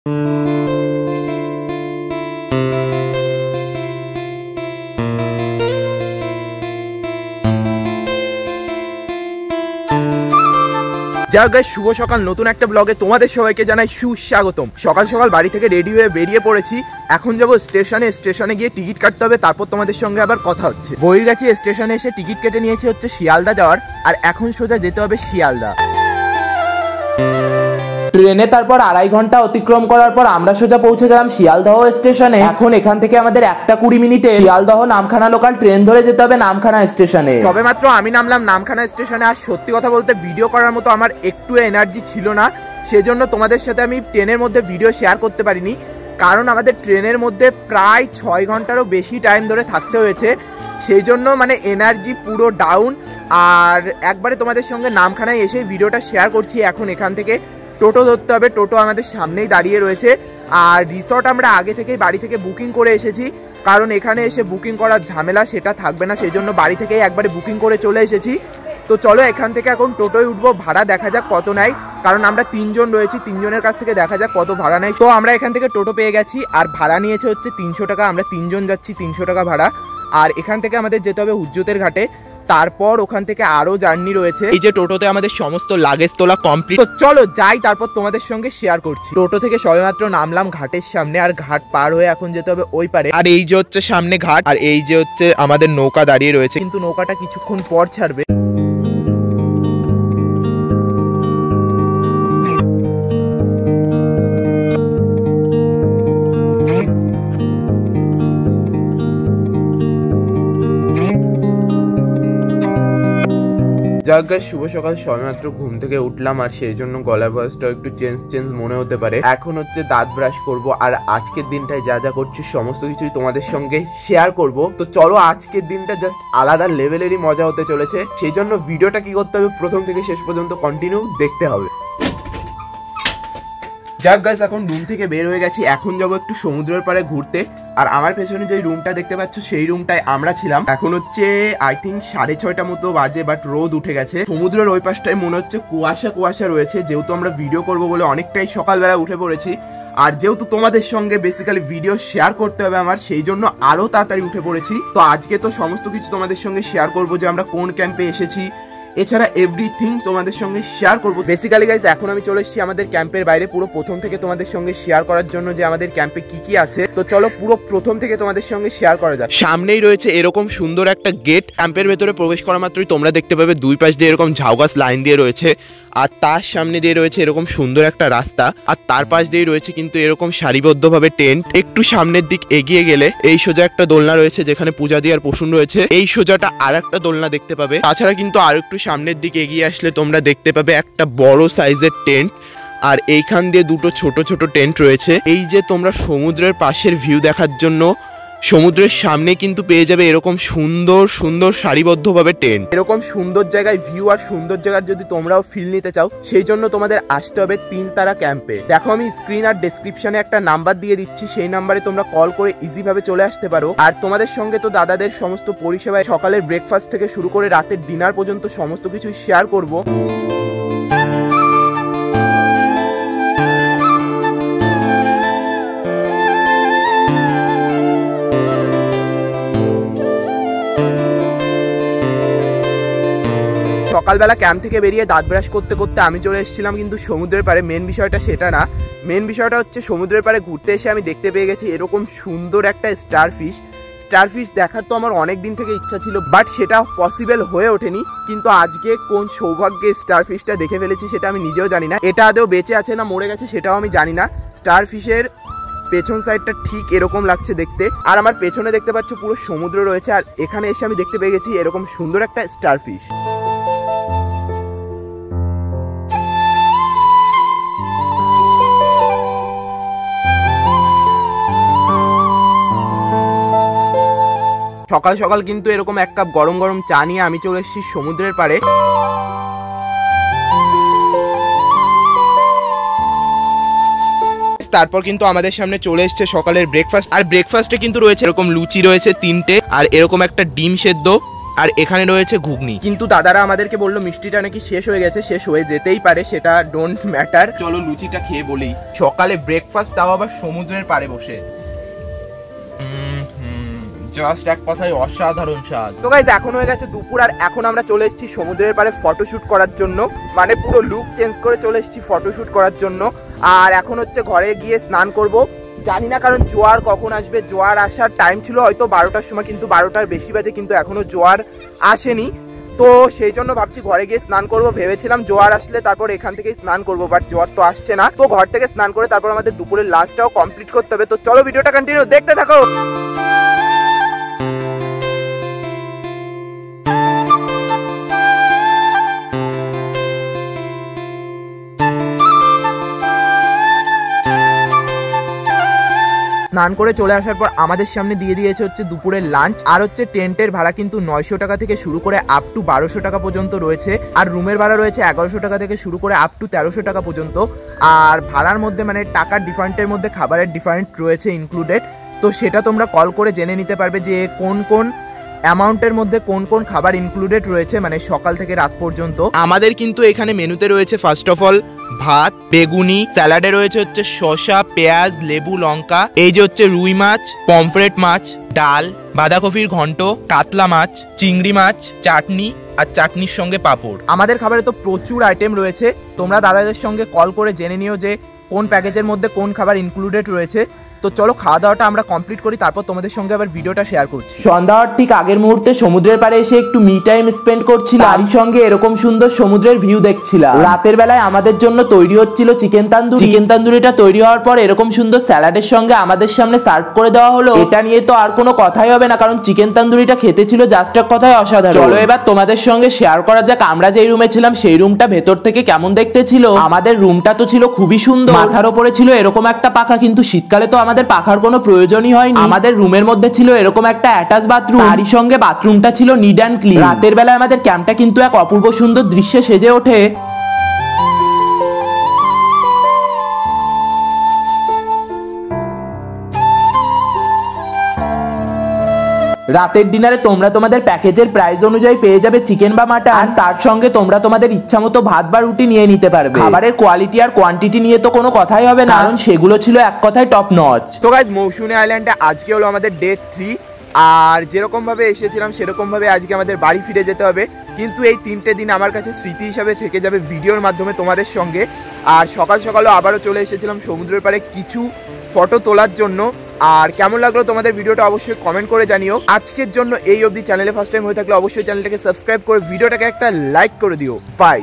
শুভ সকাল, নতুন একটা ব্লগে তোমাদের সবাইকে জানাই সুস্বাগতম। সকাল সকাল বাড়ি থেকে রেডি হয়ে বেরিয়ে পড়েছি। এখন যাবো স্টেশনে গিয়ে টিকিট কাটতে হবে, তারপর তোমাদের সঙ্গে আবার কথা হচ্ছে। বইরগাছি স্টেশনে এসে টিকিট কেটে নিয়েছি হচ্ছে শিয়ালদা যাওয়ার, আর এখন সোজা যেতে হবে শিয়ালদা। ট্রেনে তারপর 2.5 ঘন্টা অতিক্রম করার পর আমরা সোজা পৌঁছে গেলাম শিয়ালদহ স্টেশনে। এখন এখান থেকে আমাদের 1:20 মিনিটে শিয়ালদহ নামখানা লোকাল ট্রেন ধরে যেতে হবে নামখানা স্টেশনে। তবে মাত্র আমি নামলাম নামখানা স্টেশনে, আর সত্যি কথা বলতে ভিডিও করার মতো আমার একটু এনার্জি ছিল না, সেজন্য তোমাদের সাথে আমি ট্রেনের মধ্যে ভিডিও শেয়ার করতে পারিনি। কারণ আমাদের ট্রেনের মধ্যে প্রায় 6 ঘন্টারও বেশি টাইম ধরে থাকতে হয়েছে, সেই জন্য মানে এনার্জি পুরো ডাউন। আর একবারে তোমাদের সঙ্গে নামখানায় এসে ভিডিওটা শেয়ার করছি। এখন এখান থেকে টোটো ধরতে হবে, টোটো আমাদের সামনেই দাঁড়িয়ে রয়েছে। আর রিসর্ট আমরা আগে থেকেই বাড়ি থেকে বুকিং করে এসেছি, কারণ এখানে এসে বুকিং করার ঝামেলা সেটা থাকবে না, সেই জন্য বাড়ি থেকেই একবারে বুকিং করে চলে এসেছি। তো চলো এখান থেকে এখন টোটোয় উঠবো, ভাড়া দেখা যাক কত নেয়, কারণ আমরা 3 জন রয়েছি, 3 জনের কাছ থেকে দেখা যাক কত ভাড়া নেয়। তো আমরা এখান থেকে টোটো পেয়ে গেছি, আর ভাড়া নিয়েছে হচ্ছে 300 টাকা। আমরা 3 জন যাচ্ছি, 300 টাকা ভাড়া। আর এখান থেকে আমাদের যেতে হবে উজ্জতের ঘাটে, তারপর ওখান থেকে আরো জার্নি রয়েছে। এই যে টোটোতে আমাদের সমস্ত লাগেজ তোলা কমপ্লিট। তো চলো যাই, তারপর তোমাদের সঙ্গে শেয়ার করছি। টোটো থেকে সবেমাত্র নামলাম ঘাটের সামনে, আর ঘাট পার হয়ে এখন যেতে হবে ওই পারে। আর এই যে হচ্ছে সামনে ঘাট, আর এই যে হচ্ছে আমাদের নৌকা দাঁড়িয়ে রয়েছে, কিন্তু নৌকাটা কিছুক্ষণ পর ছাড়বে। শুভ সকাল, সবেমাত্র ঘুম থেকে উঠলাম, আর সেই জন্য গলার ভয়েসটা একটু চেঞ্জ মনে হতে পারে। এখন হচ্ছে দাঁত ব্রাশ করব, আর আজকের দিনটায় যা যা করছি সমস্ত কিছুই তোমাদের সঙ্গে শেয়ার করব। তো চলো, আজকের দিনটা জাস্ট আলাদা লেভেলেরই মজা হতে চলেছে, সেই জন্য ভিডিওটা কি করতে হবে, প্রথম থেকে শেষ পর্যন্ত কন্টিনিউ দেখতে হবে। যাক গাইস, এখন রুম থেকে বের হয়ে গেছি, এখন যাবো একটু সমুদ্রের পাড়ে ঘুরতে। আর আমার পেছনে যে রুমটা দেখতে পাচ্ছ সেই রুমটায় আমরা ছিলাম। এখন হচ্ছে আই থিঙ্ক 6:30 মতো বাজে, বাট রোদ উঠে গেছে। সমুদ্রের ওই পাশটায় মনে হচ্ছে কুয়াশা রয়েছে, যেহেতু আমরা ভিডিও করব বলে অনেকটাই সকালবেলা উঠে পড়েছি। আর যেহেতু তোমাদের সঙ্গে বেসিক্যালি ভিডিও শেয়ার করতে হবে আমার, সেই জন্য আরো তাড়াতাড়ি উঠে পড়েছি। তো আজকে তো সমস্ত কিছু তোমাদের সঙ্গে শেয়ার করবো, যে আমরা কোন ক্যাম্পে এসেছি, এছাড়া এভরিথিং তোমাদের সঙ্গে শেয়ার করবো। বেসিক্যালি গাইজ, এখন আমি চলে এসেছি আমাদের ক্যাম্পের বাইরে, পুরো প্রথম থেকে তোমাদের সঙ্গে শেয়ার করার জন্য যে আমাদের ক্যাম্পে কি কি আছে। তো চলো পুরো প্রথম থেকে তোমাদের সঙ্গে শেয়ার করা যাক। সামনেই রয়েছে এরকম সুন্দর একটা গেট। ক্যাম্পের ভেতরে প্রবেশ করা মাত্রই তোমরা দেখতে পাবে দুই পাশ দিয়ে এরকম ঝাউ গাছ লাইন দিয়ে রয়েছে, আর তার সামনে দিয়ে রয়েছে এরকম সুন্দর একটা রাস্তা, আর তার পাশ দিয়ে রয়েছে কিন্তু এরকম সারিবদ্ধভাবে টেন্ট। একটু সামনের দিক এগিয়ে গেলে এই সোজা একটা দোলনা রয়েছে, যেখানে পূজা দিয়ার পোষণ রয়েছে। এই সোজাটা আর একটা দোলনা দেখতে পাবে। তাছাড়া কিন্তু আর একটু সামনের দিকে এগিয়ে আসলে তোমরা দেখতে পাবে একটা বড় সাইজের টেন্ট, আর এইখান দিয়ে দুটো ছোট ছোট টেন্ট রয়েছে। এই যে তোমরা সমুদ্রের পাশের ভিউ দেখার জন্য সমুদ্রের সামনে কিন্তু পেয়ে যাবে এরকম সুন্দর সুন্দর সারিবদ্ধভাবে টেন্ট। এরকম সুন্দর জায়গায় ভিউ আর সুন্দর জায়গার যদি তোমরাও ফিল নিতে চাও, সেই জন্য তোমাদের আসতে হবে 3 তারা ক্যাম্পে। দেখো আমি স্ক্রিন আর ডেসক্রিপশনে একটা নাম্বার দিয়ে দিচ্ছি, সেই নাম্বারে তোমরা কল করে ইজি ভাবে চলে আসতে পারো। আর তোমাদের সঙ্গে তো দাদাদের সমস্ত পরিষেবায় সকালের ব্রেকফাস্ট থেকে শুরু করে রাতের ডিনার পর্যন্ত সমস্ত কিছু শেয়ার করবো। সকালবেলা ক্যাম্প থেকে বেরিয়ে দাঁত ব্রাশ করতে করতে আমি চলে এসেছিলাম কিন্তু সমুদ্রের পাড়ে। মেন বিষয়টা সেটা না, মেন বিষয়টা হচ্ছে সমুদ্রের পাড়ে ঘুরতে এসে আমি দেখতে পেয়ে গেছি এরকম সুন্দর একটা স্টারফিশ দেখার তো আমার অনেক দিন থেকে ইচ্ছা ছিল, বাট সেটা পসিবল হয়ে ওঠেনি। কিন্তু আজকে কোন সৌভাগ্যে স্টারফিশটা দেখে ফেলেছি সেটা আমি নিজেও জানি না। এটা আদৌ বেঁচে আছে না মরে গেছে সেটাও আমি জানি না। স্টারফিশের পেছন সাইডটা ঠিক এরকম লাগছে দেখতে, আর আমার পেছনে দেখতে পাচ্ছ পুরো সমুদ্র রয়েছে, আর এখানে এসে আমি দেখতে পেয়ে গেছি এরকম সুন্দর একটা স্টারফিশ। সকাল সকাল কিন্তু এরকম এক কাপ গরম গরম চা নিয়ে আমি চলে এসেছি সমুদ্রের পাড়ে। তারপর কিন্তু আমাদের সামনে চলে এসেছে সকালের ব্রেকফাস্ট, আর ব্রেকফাস্টে কিন্তু রয়েছে এরকম লুচি রয়েছে 3টে, আর এরকম একটা ডিম সেদ্ধ, আর এখানে রয়েছে ঘুগনি। কিন্তু দাদারা আমাদেরকে বললো মিষ্টিটা নাকি শেষ হয়ে গেছে, শেষ হয়ে যেতেই পারে, সেটা ডোন্ট ম্যাটার। চলো লুচিটা খেয়ে বলি। সকালে ব্রেকফাস্ট তাও আবার সমুদ্রের পাড়ে বসে, জাস্ট এক কথায় অসাধারণ স্বাদ। তো গাইস এখন হয়ে গেছে দুপুর, আর এখন আমরা চলে এসেছি সমুদ্রের পাড়ে ফটোশুট করার জন্য, মানে পুরো লুক চেঞ্জ করে চলে এসেছি ফটোশুট করার জন্য। আর এখন হচ্ছে ঘরে গিয়ে স্নান করব, জানি না কারণ জোয়ার কখন আসবে। জোয়ার আসার টাইম ছিল হয়তো 12টার সময়, কিন্তু 12টার বেশি বাজে, কিন্তু এখনো জোয়ার আসেনি। তো সেই জন্য ভাবছি ঘরে গিয়ে স্নান করব। ভেবেছিলাম জোয়ার আসলে তারপর এখান থেকেই স্নান করব, বাট জোয়ার তো আসছে না। তো ঘর থেকে স্নান করে তারপর আমাদের দুপুরের লাঞ্চটাও কমপ্লিট করতে হবে। তো চলো ভিডিওটা কন্টিনিউ দেখতে থাকো। স্নান করে চলে আসার পর আমাদের সামনে দিয়ে দিয়েছে হচ্ছে দুপুরের লাঞ্চ, আর হচ্ছে টেন্টের ভাড়া কিন্তু 900 টাকা থেকে শুরু করে আপ টু 1200 টাকা পর্যন্ত রয়েছে, আর রুমের ভাড়া রয়েছে 1100 টাকা থেকে শুরু করে আপ টু 1300 টাকা পর্যন্ত। আর ভাড়ার মধ্যে মানে টাকার ডিফারেন্টের মধ্যে খাবারের ডিফারেন্ট রয়েছে ইনক্লুডেড। তো সেটা তোমরা কল করে জেনে নিতে পারবে যে কোন কোন অ্যামাউন্টের মধ্যে কোন কোন খাবার ইনক্লুডেড রয়েছে, মানে সকাল থেকে রাত পর্যন্ত। আমাদের কিন্তু এখানে মেনুতে রয়েছে ফার্স্ট অফ অল ভাত, বেগুনি, স্যালাডে রয়েছে হচ্ছে শসা, পেঁয়াজ, লেবু, লঙ্কা, এই যে হচ্ছে রুই মাছ, পমফ্রেট মাছ, ডাল, বাঁধাকপির ঘন্ট, কাতলা মাছ, চিংড়ি মাছ, চাটনি, আর চাটনির সঙ্গে পাঁপড়। আমাদের খাবারে তো প্রচুর আইটেম রয়েছে, তোমরা দাদাদের সঙ্গে কল করে জেনে নিও যে কোন প্যাকেজের মধ্যে কোন খাবার ইনক্লুডেড রয়েছে। তো চলো খাওয়া দাওয়াটা আমরা কমপ্লিট করি, তারপর তোমাদের সঙ্গে আবার ভিডিওটা শেয়ার করছি। সন্ধ্যা হওয়ার ঠিক আগের মুহূর্তে সমুদ্রের পাড়ে এসে একটু মি টাইম স্পেন্ড করছিলাম, তারই সঙ্গে এরকম সুন্দর সমুদ্রের ভিউ দেখছিলাম। রাতের বেলায় আমাদের জন্য তৈরি হচ্ছিল চিকেন তান্দুরি। চিকেন তান্দুরিটা তৈরি হওয়ার পর এরকম সুন্দর স্যালাডের সঙ্গে আমাদের সামনে সার্ভ করে দেওয়া হলো। এটা নিয়ে তো আর কোনো কথাই হবে না, কারণ চিকেন তান্দুরিটা খেতে ছিল জাস্ট এক কথায় অসাধারণ। চলো এবার তোমাদের সঙ্গে শেয়ার করা যাক আমরা যেই রুমে ছিলাম সেই রুমটা ভেতর থেকে কেমন দেখতে ছিল। আমাদের রুমটা তো ছিল খুবই সুন্দর, মাথার উপরে ছিল এরকম একটা পাখা, কিন্তু শীতকালে তো আমাদের পাখার কোনো প্রয়োজনই হয়নি। আমাদের রুমের মধ্যে ছিল এরকম একটা অ্যাটাচ বাথরুম, তারই সঙ্গে বাথরুমটা ছিল নিট অ্যান্ড ক্লিন। রাতের বেলায় আমাদের ক্যাম্পটা কিন্তু এক অপূর্ব সুন্দর দৃশ্যে সেজে ওঠে। রাতের ডিনারে তোমরা তোমাদের প্যাকেজের প্রাইস অনুযায়ী পেয়ে যাবে চিকেন বা মাটন, আর তার সঙ্গে তোমরা তোমাদের ইচ্ছা মতো ভাত বা রুটি নিয়ে নিতে পারবে। খাবারের কোয়ালিটি আর কোয়ান্টিটি নিয়ে তো কোনো কথাই হবে না, কারণ সেগুলো ছিল এক কথায় টপ নচ। তো গাইস মৌসুমী আইল্যান্ডে আজকে হলো আমাদের ডে 3, আর যেরকম ভাবে এসেছিলাম সেরকম ভাবে আজকে আমাদের বাড়ি ফিরে যেতে হবে। কিন্তু এই 3টে দিন আমার কাছে স্মৃতি হিসাবে থেকে যাবে ভিডিওর মাধ্যমে তোমাদের সঙ্গে। আর সকাল সকালও আবারও চলে এসেছিলাম সমুদ্রের পাড়ে কিছু ফটো তোলার জন্য। আর কেমন লাগলো তোমাদের ভিডিওটা অবশ্যই কমেন্ট করে জানিও। আজকের জন্য এই অবধি। চ্যানেলে ফার্স্ট টাইম হয়ে থাকলে অবশ্যই চ্যানেলটাকে সাবস্ক্রাইব করে ভিডিওটাকে একটা লাইক করে দিও। বাই।